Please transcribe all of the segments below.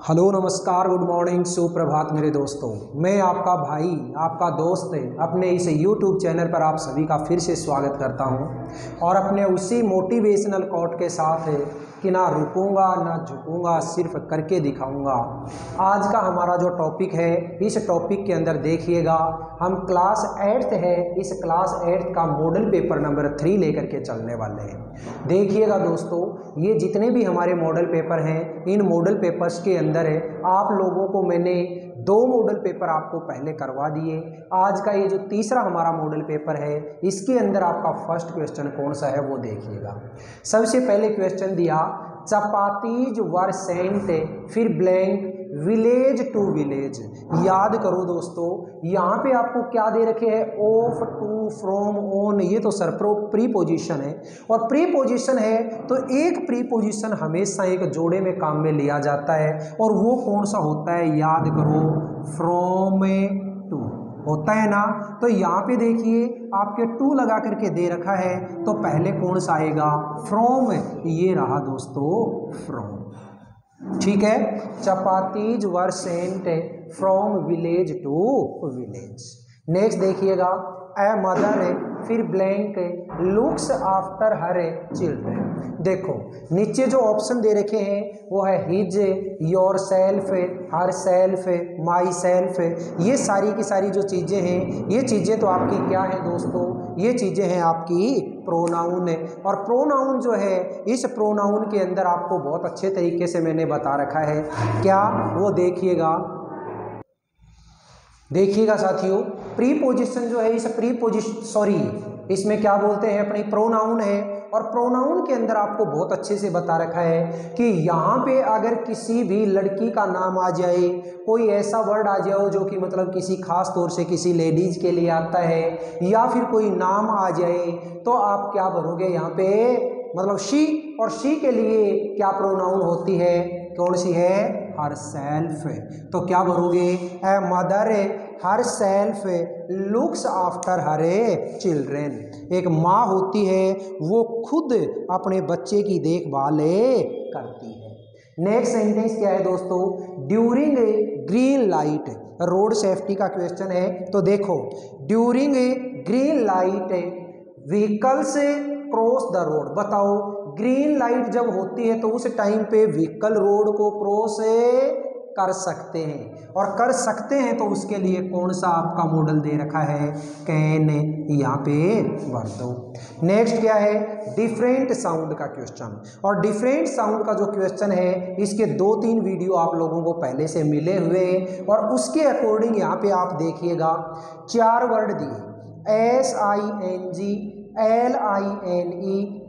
Hello नमस्कार good morning सुप्रभात मेरे दोस्तों। मैं आपका भाई आपका दोस्त अपने इस YouTube चैनल पर आप सभी का फिर से स्वागत करता हूं और अपने उसी मोटिवेशनल कोट के साथ कि ना रुकूंगा ना झुकूंगा, सिर्फ करके दिखाऊंगा। आज का हमारा जो टॉपिक है, इस टॉपिक के अंदर देखिएगा हम क्लास 8th है, इस क्लास 8th का मॉडल पेपर नंबर 3 लेकर के चलने वाले हैं। देखिएगा दोस्तों, ये जितने भी हमारे मॉडल पेपर हैं, इन मॉडल पेपर्स के अंदर है आप लोगों को मैंने 2 मॉडल पेपर आपको पहले करवा दिए। आज का ये जो तीसरा हमारा मॉडल पेपर है, इसके अंदर आपका फर्स्ट क्वेश्चन कौन सा है वो देखिएगा। सबसे पहले क्वेश्चन दिया चपातीज वर सेंट, फिर ब्लैंक विलेज टू विलेज। याद करो दोस्तों, यहाँ पे आपको क्या दे रखे हैं, ऑफ, टू, फ्रॉम, ऑन। ये तो सर प्रीपोजिशन है, और प्रीपोजिशन है तो एक प्रीपोजिशन हमेशा एक जोड़े में काम में लिया जाता है, और वो कौन सा होता है, याद करो, फ्रॉम टू होता है ना। तो यहाँ पे देखिए आपके टू लगा करके दे रखा है, तो पहले कौन सा आएगा, फ्रॉम। ये रहा दोस्तों फ्रॉम, ठीक है। Chapatis were sent from village to village. Next देखिएगा, ए मदर फिर blank looks after her children. देखो नीचे जो ऑप्शन दे रखे हैं वो है his, yourself, herself, myself. ये सारी की सारी जो चीज़ें हैं, ये चीज़ें तो आपकी क्या हैं दोस्तों, ये चीज़ें हैं आपकी प्रोनाउन है। और प्रोनाउन जो है, इस प्रोनाउन के अंदर आपको बहुत अच्छे तरीके से मैंने बता रखा है, क्या वो देखिएगा साथियों। प्रीपोजिशन जो है, इस इसमें क्या बोलते हैं, अपनी प्रोनाउन है। और प्रोनाउन के अंदर आपको बहुत अच्छे से बता रखा है कि यहाँ पे अगर किसी भी लड़की का नाम आ जाए, कोई ऐसा वर्ड आ जाओ जो कि मतलब किसी खास तौर से किसी लेडीज के लिए आता है, या फिर कोई नाम आ जाए, तो आप क्या भरोगे यहाँ पे, मतलब शी, और शी के लिए क्या प्रोनाउन होती है, कौन सी है, हर सेल्फ। तो क्या भरोगे, a mother herself looks after her children. एक माँ होती है, वो खुद अपने बच्चे की देखभाल करती है। नेक्स्ट सेंटेंस क्या है दोस्तों, during green light, road safety का क्वेश्चन है। तो देखो, during green light vehicles cross the road. बताओ, ग्रीन लाइट जब होती है तो उस टाइम पे व्हीकल रोड को क्रॉस कर सकते हैं, और कर सकते हैं तो उसके लिए कौन सा आपका मॉडल दे रखा है, कैन, यहाँ पे भर दो। नेक्स्ट क्या है, डिफरेंट साउंड का क्वेश्चन। और डिफरेंट साउंड का जो क्वेश्चन है, इसके 2-3 वीडियो आप लोगों को पहले से मिले हुए, और उसके अकॉर्डिंग यहाँ पे आप देखिएगा 4 वर्ड दिए, SING, LINE,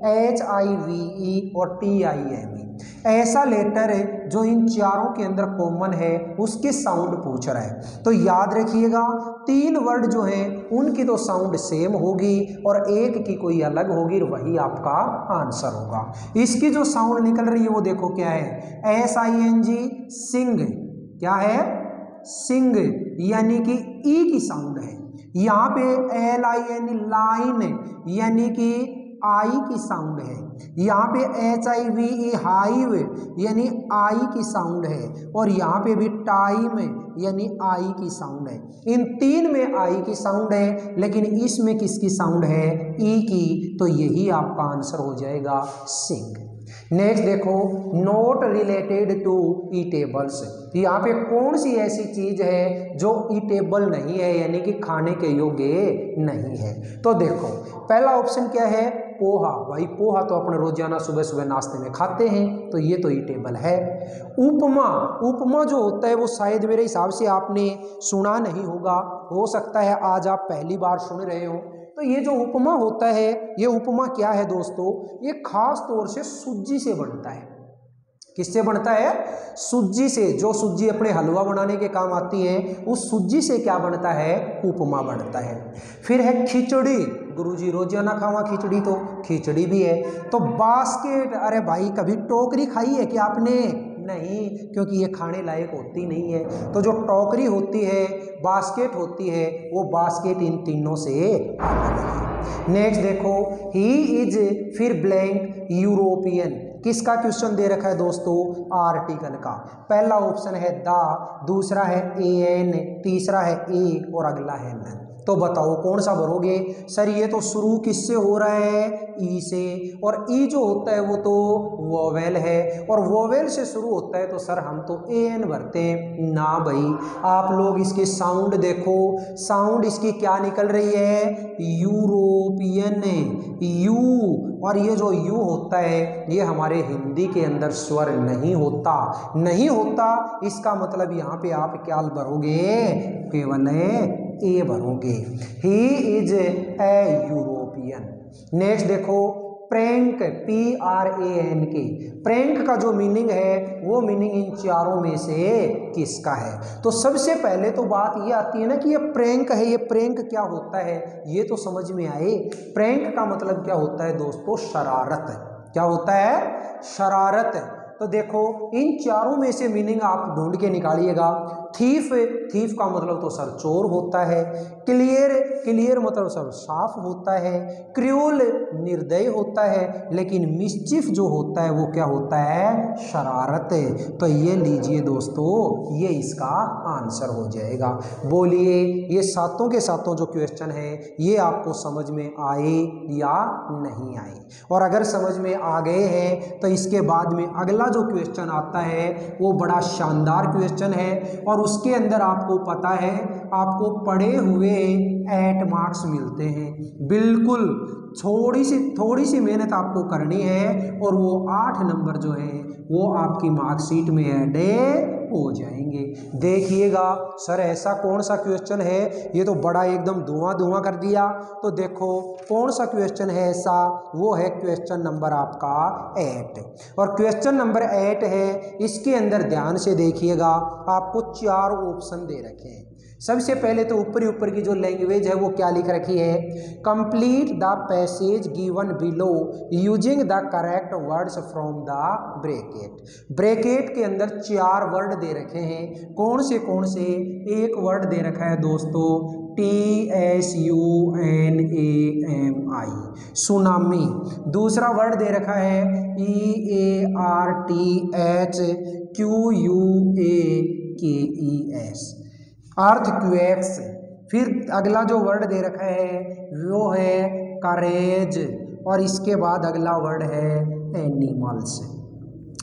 HIVE और TIME। ऐसा लेटर है जो इन चारों के अंदर कॉमन है, उसके साउंड पूछ रहा है। तो याद रखिएगा 3 वर्ड जो हैं उनकी तो साउंड सेम होगी, और एक की कोई अलग होगी, वही आपका आंसर होगा। इसकी जो साउंड निकल रही है वो देखो क्या है, SING सिंग, क्या है, सिंग, यानी कि ई की साउंड है। यहाँ पे LIN लाइन, यानी कि आई की साउंड है। यहाँ पे HIVE हाइव, यानी आई की साउंड है। और यहाँ पे भी टाइम, यानी आई की साउंड है। इन 3 में आई की साउंड है, लेकिन इसमें किसकी साउंड है, ई की। तो यही आपका आंसर हो जाएगा सिंग। नेक्स्ट देखो, नॉट रिलेटेड टू ईटेबल्स। यहाँ पे कौन सी ऐसी चीज है जो ईटेबल नहीं है, यानी कि खाने के योग्य नहीं है। तो देखो पहला ऑप्शन क्या है, पोहा। भाई पोहा तो अपने रोजाना सुबह सुबह नाश्ते में खाते हैं, तो ये तो ईटेबल है। उपमा, उपमा जो होता है वो शायद मेरे हिसाब से आपने सुना नहीं होगा, हो सकता है आज आप पहली बार सुन रहे हो। तो ये जो उपमा होता है, ये उपमा क्या है दोस्तों, ये खास तौर से सूजी से बनता है। किससे बनता है, सूजी से। जो सूजी अपने हलवा बनाने के काम आती है, उस सूजी से क्या बनता है, उपमा बनता है। फिर है खिचड़ी, गुरुजी रोजाना खावा खिचड़ी, तो खिचड़ी भी है। तो बास्केट, अरे भाई कभी टोकरी खाई है क्या आपने, नहीं, क्योंकि ये खाने लायक होती नहीं है। तो जो टोकरी होती है, बास्केट होती है, वो बास्केट इन तीनों से बनी है। नेक्स्ट देखो, ही इज फिर ब्लैंक यूरोपियन। किसका क्वेश्चन दे रखा है दोस्तों? आर्टिकल का। पहला ऑप्शन है द, दूसरा है एन, तीसरा है ए और अगला है न। तो बताओ कौन सा भरोगे? सर ये तो शुरू किससे हो रहा है? ई से, और ई जो होता है वो तो वोवेल है, और वोवेल से शुरू होता है तो सर हम तो ए एन भरते हैं ना भाई। आप लोग इसके साउंड देखो, साउंड इसकी क्या निकल रही है? यूरोपियन, यू, और ये जो यू होता है ये हमारे हिंदी के अंदर स्वर नहीं होता, नहीं होता। इसका मतलब यहाँ पे आप क्या भरोगे? केवल ए भरोगे। He is a European. Next देखो प्रैंक, PRANK। प्रैंक का जो मीनिंग है वो मीनिंग इन चारों में से किसका है? तो सबसे पहले तो बात ये आती है ना कि ये प्रैंक है, ये प्रैंक क्या होता है ये तो समझ में आए। प्रैंक का मतलब क्या होता है दोस्तों? शरारत। क्या होता है? शरारत। तो देखो इन चारों में से मीनिंग आप ढूंढ के निकालिएगा। थीफ, थीफ का मतलब तो सर चोर होता है। क्लियर, क्लियर मतलब सर साफ होता है। क्रूअल निर्दयी होता है। लेकिन मिस्चिफ जो होता है वो क्या होता है? शरारत। तो ये लीजिए दोस्तों, ये इसका आंसर हो जाएगा। बोलिए ये सातों के सातों जो क्वेश्चन है ये आपको समझ में आए या नहीं आए? और अगर समझ में आ गए हैं तो इसके बाद में अगला जो क्वेश्चन आता है वो बड़ा शानदार क्वेश्चन है, और उसके अंदर आपको पता है आपको पढ़े हुए 8 मार्क्स मिलते हैं। बिल्कुल थोड़ी सी मेहनत आपको करनी है और वो 8 नंबर जो है वो आपकी मार्कशीट में ऐड हो जाएंगे। देखिएगा सर ऐसा कौन सा क्वेश्चन है? ये तो बड़ा एकदम धुआं धुआं कर दिया। तो देखो कौन सा क्वेश्चन है ऐसा, वो है क्वेश्चन नंबर आपका 8। और क्वेश्चन नंबर 8 है, इसके अंदर ध्यान से देखिएगा, आपको 4 ऑप्शन दे रखे हैं। सबसे पहले तो ऊपर की जो लैंग्वेज है वो क्या लिख रखी है? Complete the passage given below using the correct words from the bracket. Bracket के अंदर 4 वर्ड दे रखे हैं। कौन से? एक वर्ड दे रखा है दोस्तों TSUNAMI, सुनामी। दूसरा वर्ड दे रखा है EARTHQUAKES, अर्थक्वेक्स। फिर अगला जो वर्ड दे रखा है वो है करेज, और इसके बाद अगला वर्ड है एनिमल्स।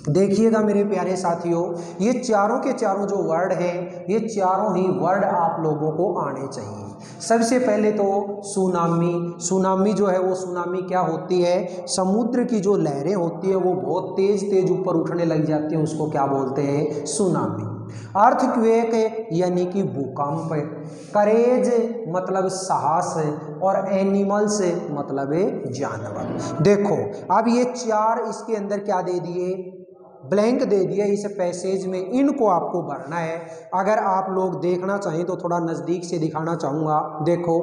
देखिएगा मेरे प्यारे साथियों, ये चारों के चारों जो वर्ड हैं ये चारों ही वर्ड आप लोगों को आने चाहिए। सबसे पहले तो सुनामी। सुनामी जो है वो सुनामी क्या होती है? समुद्र की जो लहरें होती है वो बहुत तेज तेज ऊपर उठने लग जाती हैं, उसको क्या बोलते हैं? सुनामी। अर्थक्वेक यानी कि भूकंप। करेज मतलब साहस, और एनिमल्स मतलब जानवर। देखो अब ये 4 इसके अंदर क्या दे दिए? ब्लैंक दे दिया इस पैसेज में, इनको आपको भरना है। अगर आप लोग देखना चाहें तो थोड़ा नज़दीक से दिखाना चाहूँगा। देखो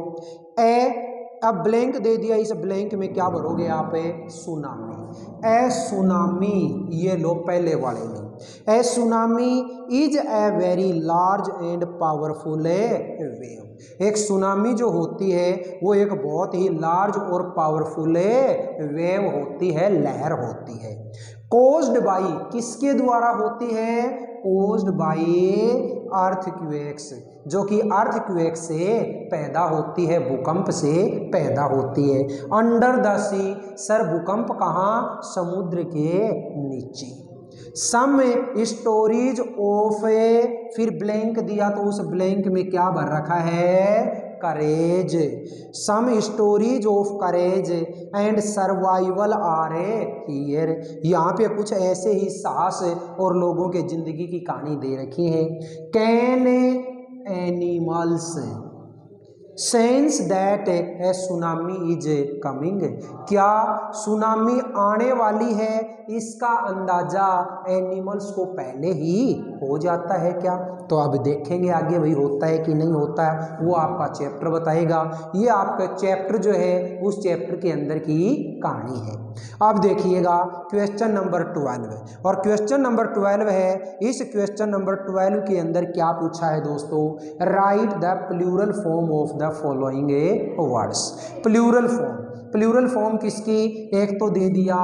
अब ब्लैंक दे दिया, इस ब्लैंक में क्या भरोगे आप? सुनामी। ए सुनामी, ये लो पहले वाले में। A tsunami is a very large and powerful wave. एक सुनामी जो होती है वो एक बहुत ही लार्ज और पावरफुल वेव होती है, लहर होती है। कोज्ड बाई, किसके द्वारा होती है? कोज्ड बाई अर्थक्वेक्स, जो कि अर्थक्वेक से पैदा होती है, भूकंप से पैदा होती है। अंडर द सी, सर भूकंप कहाँ? समुद्र के नीचे। सम स्टोरीज ऑफ फिर ब्लैंक दिया तो उस ब्लैंक में क्या भर रखा है? Courage. Some stories of courage and survival are here. यहाँ पे कुछ ऐसे ही साहस और लोगों के जिंदगी की कहानी दे रखी है। Can animals sense that A tsunami is coming, क्या सुनामी आने वाली है इसका अंदाजा एनिमल्स को पहले ही हो जाता है क्या? तो अब देखेंगे आगे भाई होता है कि नहीं होता है, वो आपका चैप्टर बताएगा। ये आपका चैप्टर जो है उस चैप्टर के अंदर की कहानी है। अब देखिएगा क्वेश्चन नंबर 12, और क्वेश्चन नंबर 12 है, इस क्वेश्चन नंबर 12 के अंदर क्या पूछा है दोस्तों? Write the plural form of the following words. Plural form plural form किसकी, एक तो दे दिया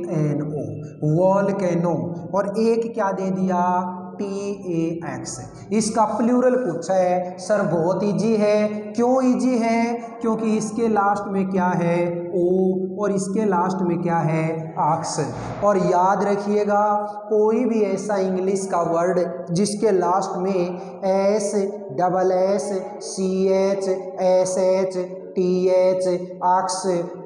VOLCANO वॉल्केनो, और एक क्या दे दिया TAX। इसका प्लूरल पूछा है सर, बहुत इजी है। क्यों इजी है, क्योंकि इसके लास्ट में क्या है O और इसके लास्ट में क्या है AX। और याद रखिएगा कोई भी ऐसा इंग्लिश का वर्ड जिसके लास्ट में SSSCH TH AX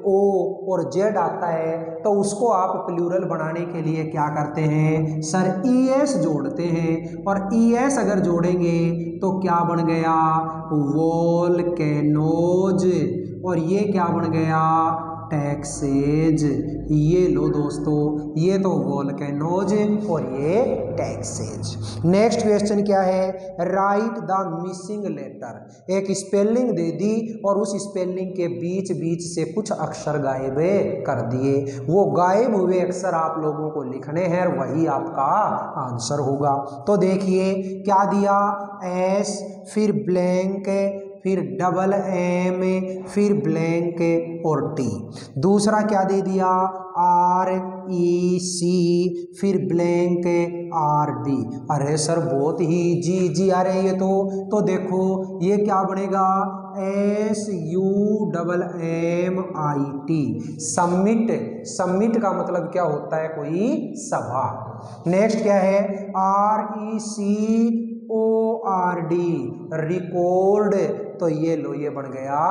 O और Z आता है तो उसको आप प्लूरल बनाने के लिए क्या करते हैं सर, ES जोड़ते हैं। और ES अगर जोड़ेंगे तो क्या बन गया वोल्केनोज, और ये क्या बन गया टैक्सेज। ये लो दोस्तों, ये तो वोल्केनोज और ये टैक्सेज। नेक्स्ट क्वेश्चन क्या है, राइट द मिसिंग लेटर। एक स्पेलिंग दे दी और उस स्पेलिंग के बीच बीच से कुछ अक्षर गायब कर दिए, वो गायब हुए अक्षर आप लोगों को लिखने हैं, वही आपका आंसर होगा। तो देखिए क्या दिया, एस फिर ब्लैंक फिर डबल एम फिर ब्लैंक और टी। दूसरा क्या दे दिया REC फिर ब्लैंक RD। अरे सर बहुत ही जी आ रही है तो देखो ये क्या बनेगा SUMMIT सबमिट। सबमिट का मतलब क्या होता है, कोई सभा। नेक्स्ट क्या है RECORD रिकॉर्ड, तो ये लो ये बन गया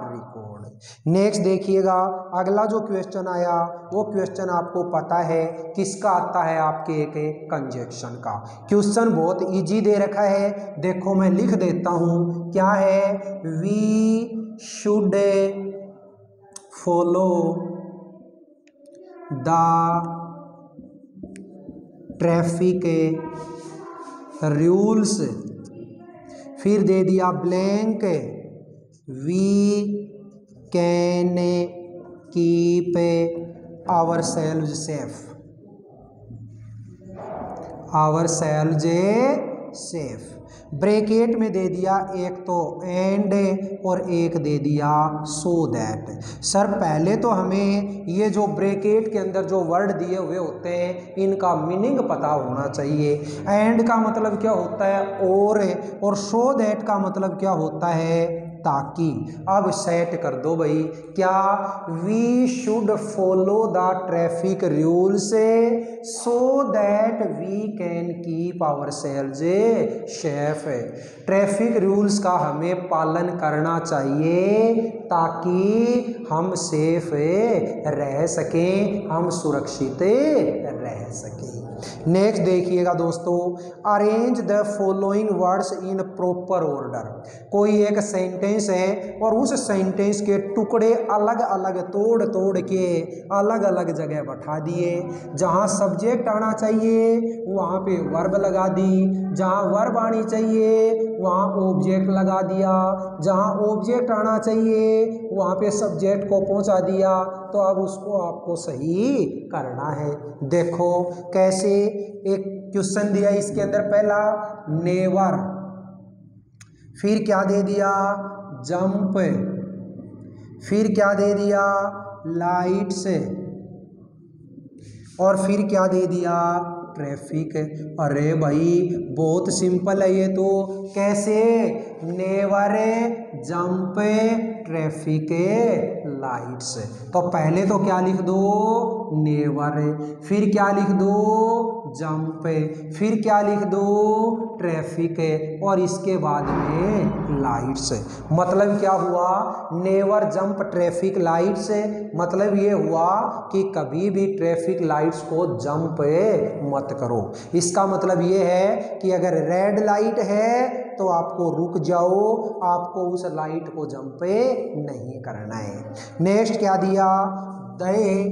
रिकॉर्ड। नेक्स्ट देखिएगा अगला जो क्वेश्चन आया वो क्वेश्चन आपको पता है किसका आता है, आपके एक कंजक्शन का। क्वेश्चन बहुत इजी दे रखा है, देखो मैं लिख देता हूं क्या है, we should follow the traffic rules, फिर दे दिया blank we can keep ourselves safe, ourselves safe. Bracket में दे दिया एक तो एंड और एक दे दिया सो दैट। सर पहले तो हमें ये जो ब्रैकेट के अंदर जो वर्ड दिए हुए होते हैं इनका मीनिंग पता होना चाहिए। एंड का मतलब क्या होता है और सो दैट का मतलब क्या होता है ताकि। अब सेट कर दो भाई, क्या we should follow the traffic rules so that we can keep ourselves safe. Traffic rules का हमें पालन करना चाहिए ताकि हम सेफ रह सकें, हम सुरक्षित रह सकें। नेक्स्ट देखिएगा दोस्तों, arrange the following words in proper order. कोई एक सेंटेंस है और उस सेंटेंस के टुकड़े अलग अलग तोड़ के अलग अलग जगह बैठा दिए। जहां सब्जेक्ट आना चाहिए वहां पे वर्ब लगा दी, जहां वर्ब आनी चाहिए वहां ऑब्जेक्ट लगा दिया, जहां ऑब्जेक्ट आना चाहिए वहां पे सब्जेक्ट को पहुंचा दिया। तो अब उसको आपको सही करना है। देखो कैसे, एक क्वेश्चन दिया इसके अंदर, पहला नेवर, फिर क्या दे दिया जंप, फिर क्या दे दिया लाइट्स, और फिर क्या दे दिया ट्रैफिक। अरे भाई बहुत सिंपल है ये तो। कैसे, नेवर जंप ट्रैफिक लाइट्स। तो पहले तो क्या लिख दो नेवर, फिर क्या लिख दो जंप, फिर क्या लिख दो ट्रैफिक, और इसके बाद में लाइट्स। मतलब क्या हुआ, नेवर जंप ट्रैफिक लाइट्स, मतलब ये हुआ कि कभी भी ट्रैफिक लाइट्स को जंप मत करो। इसका मतलब ये है कि अगर रेड लाइट है तो आपको रुक जाओ, आपको उस लाइट को जंप नहीं करना है। नेक्स्ट क्या दिया दे,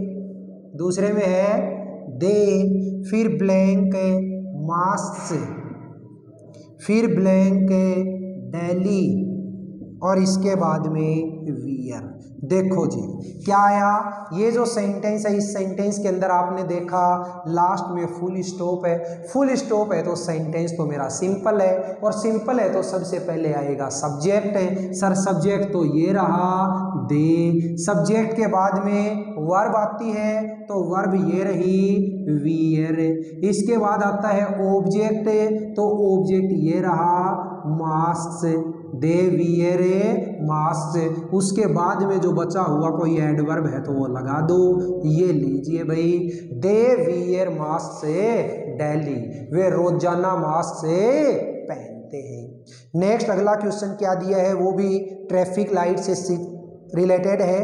दूसरे में है दे, फिर ब्लैंक मास्क, फिर ब्लैंक डेली, और इसके बाद में वियर। देखो जी क्या आया, ये जो सेंटेंस है इस सेंटेंस के अंदर आपने देखा लास्ट में फुल स्टॉप है, फुल स्टॉप है तो सेंटेंस तो मेरा सिंपल है, और सिंपल है तो सबसे पहले आएगा सब्जेक्ट है। सर सब्जेक्ट तो ये रहा दे, सब्जेक्ट के बाद में वर्ब आती है तो वर्ब ये रही वियर, इसके बाद आता है ऑब्जेक्ट, तो ऑब्जेक्ट ये रहा मास्क, दे वियर मास्क, उसके बाद में जो बचा हुआ कोई एडवर्ब है तो वो लगा दो, ये लीजिए भाई, दे वियर मास्क से डेली, वे रोजाना मास्क से पहनते हैं। नेक्स्ट अगला क्वेश्चन क्या दिया है, वो भी ट्रैफिक लाइट से रिलेटेड है।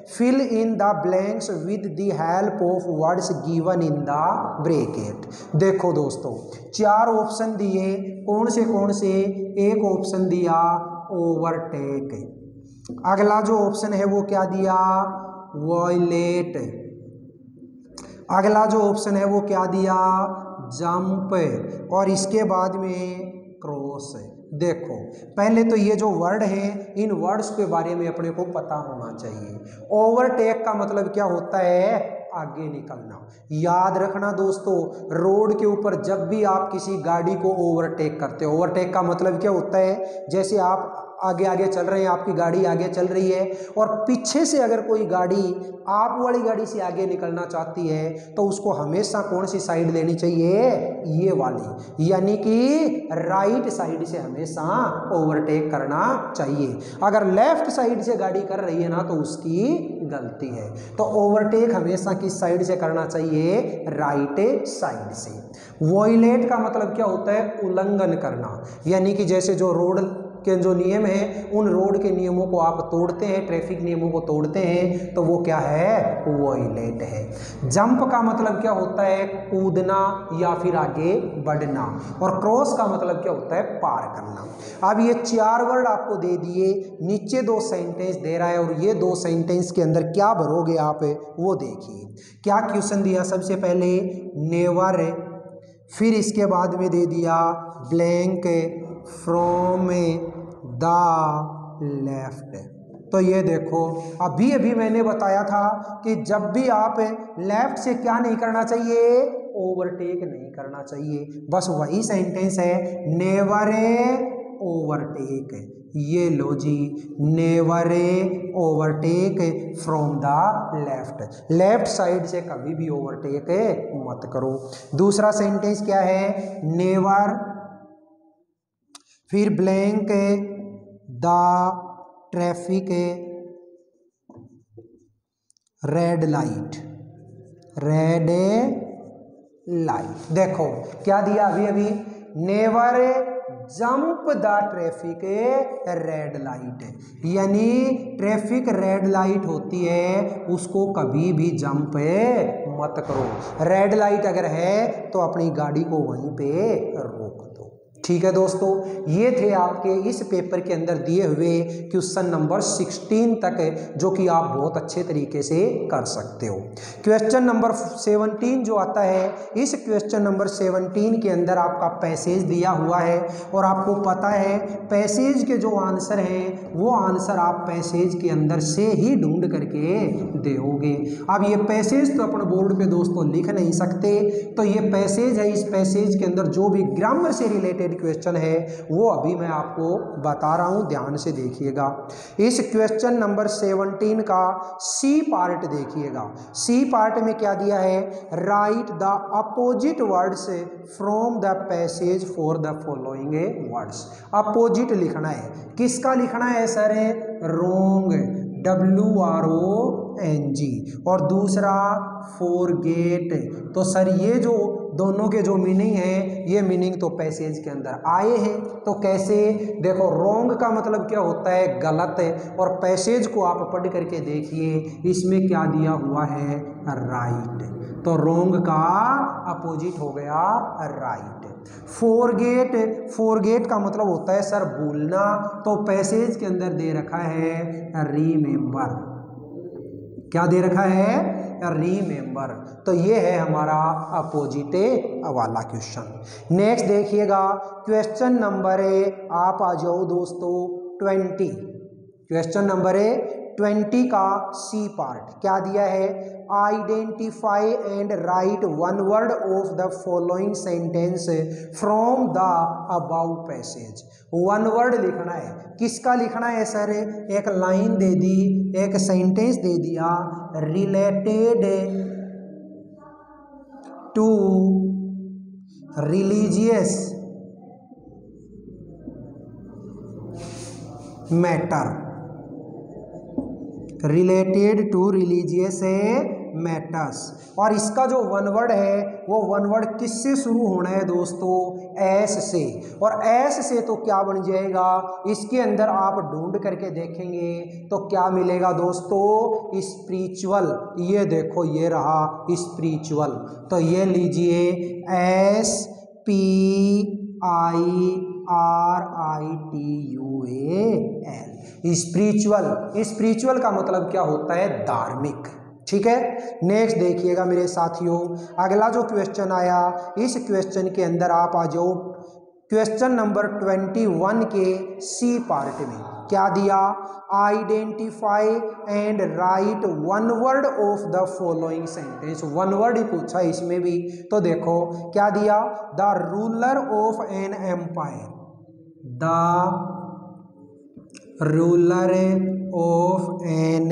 Fill in the blanks with the help of words given in the bracket. देखो दोस्तों 4 ऑप्शन दिए, कौन से, एक ऑप्शन दिया ओवरटेक, अगला जो ऑप्शन है वो क्या दिया वॉयलेट, अगला जो ऑप्शन है वो क्या दिया जंप, और इसके बाद में क्रॉस। देखो पहले तो ये जो वर्ड है इन वर्ड्स के बारे में अपने को पता होना चाहिए। ओवरटेक का मतलब क्या होता है, आगे निकलना। याद रखना दोस्तों, रोड के ऊपर जब भी आप किसी गाड़ी को ओवरटेक करते हो, ओवरटेक का मतलब क्या होता है, जैसे आप आगे आगे चल रहे हैं, आपकी गाड़ी आगे चल रही है और पीछे से अगर कोई गाड़ी आप वाली गाड़ी से आगे निकलना चाहती है तो उसको हमेशा कौन सी साइड लेनी चाहिए, ये वाली, यानी कि राइट साइड से हमेशा ओवरटेक करना चाहिए। अगर लेफ्ट साइड से गाड़ी कर रही है ना तो उसकी गलती है। तो ओवरटेक हमेशा किस साइड से करना चाहिए, राइट साइड से। वॉयलेट का मतलब क्या होता है, उल्लंघन करना, यानी कि जैसे जो रोड के जो नियम हैं उन रोड के नियमों को आप तोड़ते हैं, ट्रैफिक नियमों को तोड़ते हैं तो वो क्या है, वॉयलेट है। जंप का मतलब क्या होता है, कूदना या फिर आगे बढ़ना, और क्रॉस का मतलब क्या होता है, पार करना। अब ये 4 वर्ड आपको दे दिए, नीचे 2 सेंटेंस दे रहा है और ये 2 सेंटेंस के अंदर क्या भरोगे आप वो देखिए। क्या क्वेश्चन दिया, सबसे पहले नेवर, फिर इसके बाद में दे दिया ब्लैंक फ्रॉम द लेफ्ट। तो ये देखो अभी अभी मैंने बताया था कि जब भी आप लेफ्ट से क्या नहीं करना चाहिए, ओवरटेक नहीं करना चाहिए। बस वही सेंटेंस है, नेवर ओवरटेक, ये लो जी, never overtake from the left, left side से कभी भी ओवरटेक मत करो। दूसरा सेंटेंस क्या है, नेवर, फिर blank the traffic red light, red light. देखो क्या दिया अभी अभी, never jump the traffic red light, यानी ट्रैफिक रेड लाइट होती है उसको कभी भी जंप मत करो। रेड लाइट अगर है तो अपनी गाड़ी को वहीं पे रोक दो। ठीक है दोस्तों, ये थे आपके इस पेपर के अंदर दिए हुए क्वेश्चन नंबर 16 तक, जो कि आप बहुत अच्छे तरीके से कर सकते हो। क्वेश्चन नंबर 17 जो आता है, इस क्वेश्चन नंबर 17 के अंदर आपका पैसेज दिया हुआ है और आपको पता है पैसेज के जो आंसर हैं वो आंसर आप पैसेज के अंदर से ही ढूंढ करके दोगे। अब ये पैसेज तो अपन बोर्ड पे दोस्तों लिख नहीं सकते, तो ये पैसेज है, इस पैसेज के अंदर जो भी ग्रामर से रिलेटेड क्वेश्चन है वो अभी मैं आपको बता रहा हूं, ध्यान से देखिएगा। इस क्वेश्चन नंबर 17 का सी पार्ट देखिएगा। सी पार्ट में क्या दिया है, right the opposite words from the passage for the following words. Opposite लिखना है, किसका लिखना है सर, रोंग, WRONG, और दूसरा फॉरगेट। तो सर ये जो दोनों के जो मीनिंग है, ये मीनिंग तो पैसेज के अंदर आए हैं। तो कैसे, देखो रोंग का मतलब क्या होता है, गलत है, और पैसेज को आप पढ़ करके देखिए, इसमें क्या दिया हुआ है, राइट। तो रोंग का अपोजिट हो गया राइट। फॉरगेट, फॉरगेट का मतलब होता है सर भूलना, तो पैसेज के अंदर दे रखा है रिमेंबर। क्या दे रखा है, रिमेंबर। तो ये है हमारा अपोजिट वाला क्वेश्चन। नेक्स्ट देखिएगा क्वेश्चन नंबर आप आ जाओ दोस्तों 20। क्वेश्चन नंबर 20 का सी पार्ट क्या दिया है, identify and write one word of the following sentence from the above passage. One word लिखना है, किसका लिखना है सर, एक लाइन दे दी, एक सेंटेंस दे दिया, related to religious matter, related to religious matters. और इसका जो वन वर्ड है वो वन वर्ड किससे शुरू होना है दोस्तों, एस से। और एस से तो क्या बन जाएगा, इसके अंदर आप ढूंढ करके देखेंगे तो क्या मिलेगा दोस्तों, स्पिरिचुअल। ये देखो ये रहा स्पिरिचुअल, तो ये लीजिए SPIRITUAL, स्पिरिचुअल। स्पिरिचुअल का मतलब क्या होता है, धार्मिक। ठीक है, नेक्स्ट देखिएगा मेरे साथियों, अगला जो क्वेश्चन आया, इस क्वेश्चन के अंदर आप आ जाओ क्वेश्चन नंबर 21 के सी पार्ट में। क्या दिया, identify and write one word of the following sentence. One word ही पूछा इसमें भी, तो देखो क्या दिया, the ruler of an empire, the ruler of an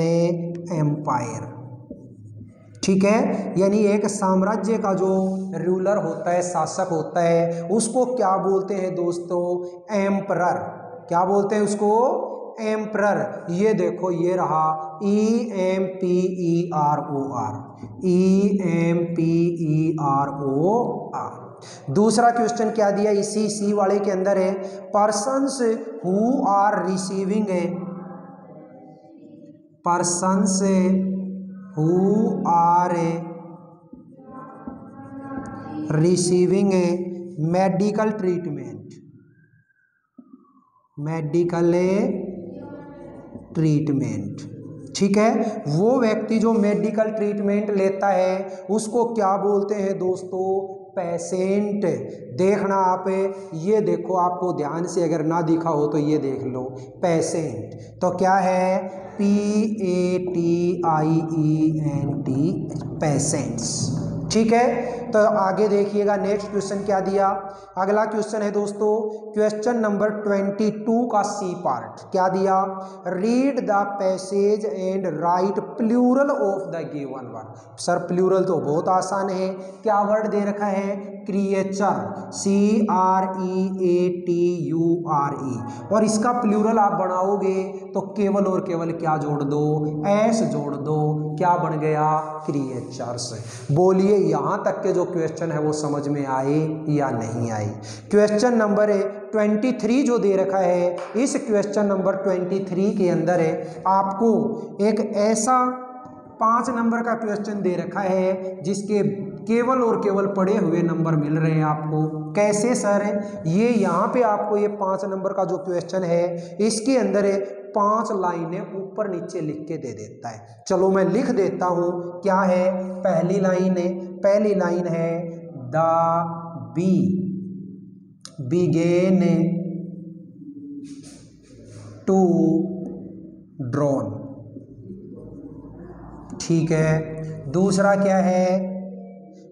empire. ठीक है, यानी एक साम्राज्य का जो रूलर होता है, शासक होता है, उसको क्या बोलते हैं दोस्तों, एम्परर। क्या बोलते हैं उसको, एम्परर। ये देखो ये रहा EMPEROR। दूसरा क्वेश्चन क्या दिया, इसी सी वाले के अंदर है, persons who are receiving a, persons who are receiving a medical treatment, medical treatment। ठीक है, वो व्यक्ति जो मेडिकल ट्रीटमेंट लेता है उसको क्या बोलते हैं दोस्तों, पेशेंट। देखना आप, ये देखो आपको ध्यान से अगर ना दिखा हो तो ये देख लो, पेशेंट तो क्या है, PATIENT, पेशेंट्स। ठीक है, तो आगे देखिएगा नेक्स्ट क्वेश्चन क्या दिया, अगला क्वेश्चन है दोस्तों क्वेश्चन नंबर 22 का सी पार्ट। क्या दिया, read the passage and write plural of the given word. Sir plural तो बहुत आसान है, क्या वर्ड दे रखा है, क्रिएचर, CREATURE। और इसका प्लूरल आप बनाओगे तो केवल और केवल क्या जोड़ दो, एस जोड़ दो, क्या बन गया, क्रिएचर्स। बोलिए यहाँ तक के जो क्वेश्चन है वो समझ में आए या नहीं आए। क्वेश्चन नंबर 23 जो दे रखा है, इस क्वेश्चन नंबर 23 के अंदर है आपको एक ऐसा 5 नंबर का क्वेश्चन दे रखा है जिसके केवल और केवल पढ़े हुए नंबर मिल रहे हैं आपको। कैसे सर, ये यहाँ पे आपको ये 5 नंबर का जो क्वेश्चन है इसके अंदर 5 लाइनें ऊपर नीचे लिख के दे देता है। चलो मैं लिख देता हूँ, क्या है, पहली लाइन है the bee began to drown. ठीक है, दूसरा क्या है,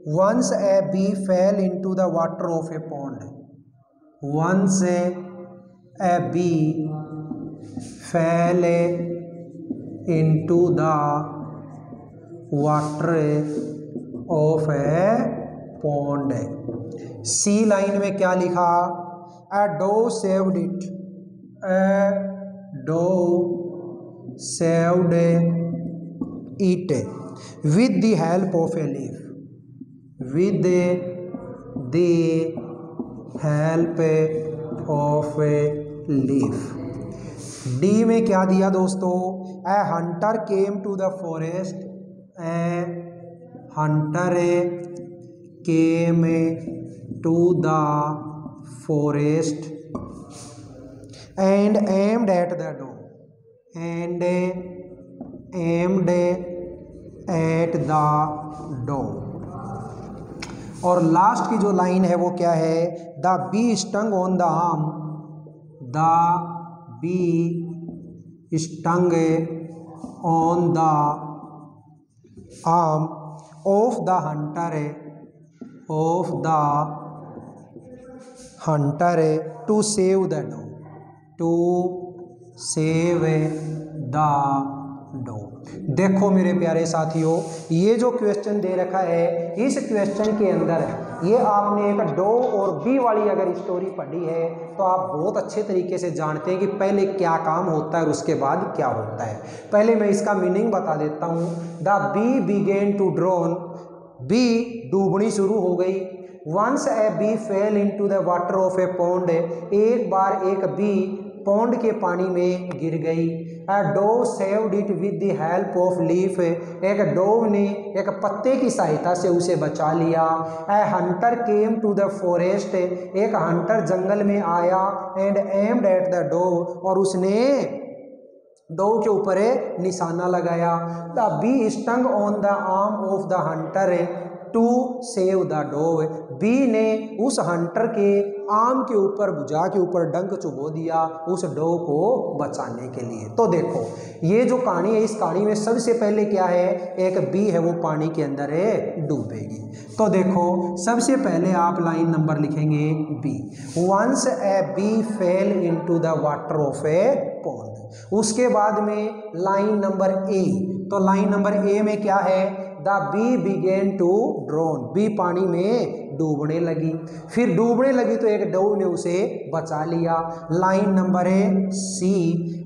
once a bee fell into the water of a pond, once a bee fell into the water of a pond. C line में क्या लिखा, a doe saved it, a doe saved it with the help of a leaf, with the help of a leaf। D में क्या दिया दोस्तों, a hunter came to the forest, a hunter came to the forest and aimed at the doe, and aimed at the doe. और last की जो line है वो क्या है, the bee stung on the arm, the bee stung on the arm of the hunter to save the dog. देखो मेरे प्यारे साथियों, ये जो क्वेश्चन दे रखा है, इस क्वेश्चन के अंदर ये आपने एक डो और बी वाली अगर स्टोरी पढ़ी है तो आप बहुत अच्छे तरीके से जानते हैं कि पहले क्या काम होता है और उसके बाद क्या होता है। पहले मैं इसका मीनिंग बता देता हूँ। The bee began to drown, bee डूबनी शुरू हो गई। Once a bee fell into the water of a pond, एक बार एक बी पॉन्ड के पानी में गिर गई। A dove saved it with the help of leaf, एक डोव ने एक पत्ते की सहायता से उसे बचा लिया। A hunter came to the forest, एक हंटर जंगल में आया। And aimed at the dove, और उसने डोव के ऊपर निशाना लगाया। The bee stung on the arm of the hunter to save the dove, bee ने उस हंटर के आर्म के ऊपर, भुजा के ऊपर डंक चुभो दिया उस डोव को बचाने के लिए। तो देखो ये जो कहानी है, इस कहानी में सबसे पहले क्या है, एक बी है वो पानी के अंदर डूबेगी। तो देखो सबसे पहले आप लाइन नंबर लिखेंगे B. Once a bee fell into the water of a pond. उसके बाद में लाइन नंबर ए, तो लाइन नंबर ए में क्या है, the bee began to drown, bee पानी में डूबने लगी। फिर डूबने लगी तो एक डोव ने उसे बचा लिया। Line number A C,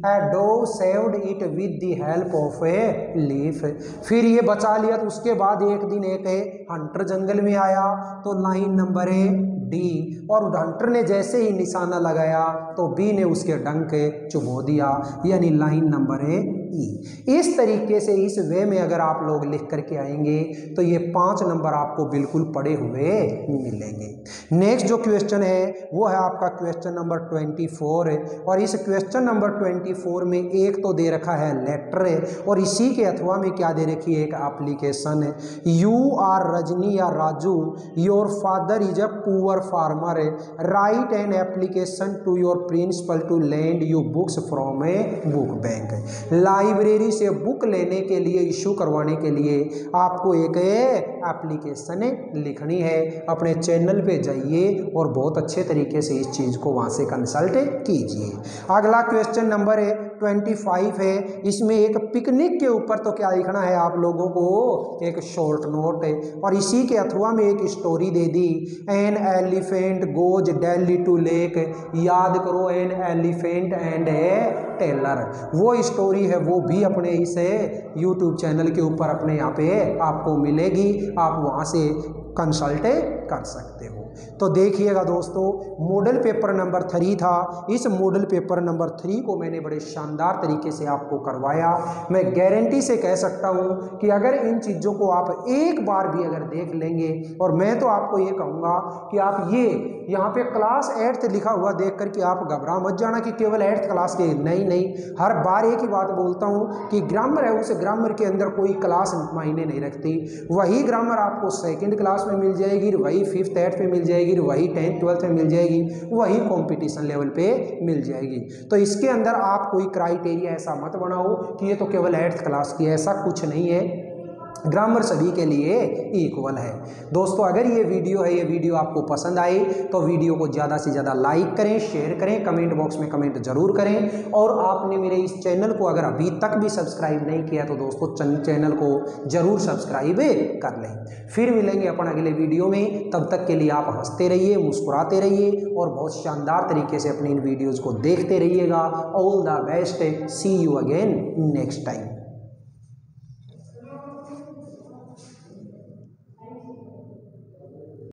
a dove saved it with the help of a leaf, फिर ये बचा लिया। तो उसके बाद एक दिन एक हंटर जंगल में आया, तो लाइन नंबर ए डी, और हंटर ने जैसे ही निशाना लगाया तो बी ने उसके डंक चुभो दिया, यानी लाइन नंबर ए ई। इस तरीके से इस वे में अगर आप लोग लिख करके आएंगे तो ये 5 नंबर आपको बिल्कुल पड़े हुए मिलेंगे। नेक्स्ट जो क्वेश्चन है वो है आपका क्वेश्चन नंबर 24, और इस क्वेश्चन नंबर 24 में एक तो दे रखा है लेटर, और इसी के अथवा में क्या दे रखी है, एक एप्लीकेशन है। यू आर रजनी या Raju, your father is a poor farmer, write an application to your principal to lend you books from a book bank. Library से बुक लेने के लिए, इशू करवाने के लिए आपको एक एप्लीकेशन लिखनी है। अपने चैनल पे जाइए और बहुत अच्छे तरीके से इस चीज़ को वहाँ से कंसल्ट कीजिए। अगला क्वेश्चन नंबर 25 है, इसमें एक पिकनिक के ऊपर तो क्या लिखना है आप लोगों को, एक शॉर्ट नोट है, और इसी के अथवा में एक स्टोरी दे दी। An elephant goes Delhi to lake, याद करो an elephant and a tailor, वो स्टोरी है, वो भी अपने इस यूट्यूब चैनल के ऊपर अपने यहाँ पे आपको मिलेगी, आप वहाँ से कंसल्ट कर सकते हो। तो देखिएगा दोस्तों, मॉडल पेपर नंबर 3 था। इस मॉडल पेपर नंबर 3 को मैंने बड़े शानदार तरीके से आपको करवाया। मैं गारंटी से कह सकता हूँ कि अगर इन चीज़ों को आप एक बार भी अगर देख लेंगे, और मैं तो आपको ये कहूँगा कि आप ये यहाँ पे क्लास 8th लिखा हुआ देख करके आप घबरा मत जाना कि केवल 8th क्लास के, नहीं, हर बार एक ही बात बोलता हूँ कि ग्रामर है, उस ग्रामर के अंदर कोई क्लास मायने नहीं रखती। वही ग्रामर आपको 2nd क्लास में मिल जाएगी, वही 5th 8th में मिल जाएगी, वही 10th 12th में मिल जाएगी, वही कंपटीशन लेवल पे मिल जाएगी। तो इसके अंदर आप कोई क्राइटेरिया ऐसा मत बनाओ कि ये तो केवल 8th क्लास की, ऐसा कुछ नहीं है। ग्रामर सभी के लिए इक्वल है। दोस्तों अगर ये वीडियो आपको पसंद आए तो वीडियो को ज़्यादा से ज़्यादा लाइक करें, शेयर करें, कमेंट बॉक्स में कमेंट जरूर करें, और आपने मेरे इस चैनल को अगर अभी तक भी सब्सक्राइब नहीं किया तो दोस्तों चैनल को जरूर सब्सक्राइब कर लें। फिर मिलेंगे अपन अगले वीडियो में, तब तक के लिए आप हंसते रहिए, मुस्कुराते रहिए, और बहुत शानदार तरीके से अपनी इन वीडियोज़ को देखते रहिएगा। All the best, see you again next time.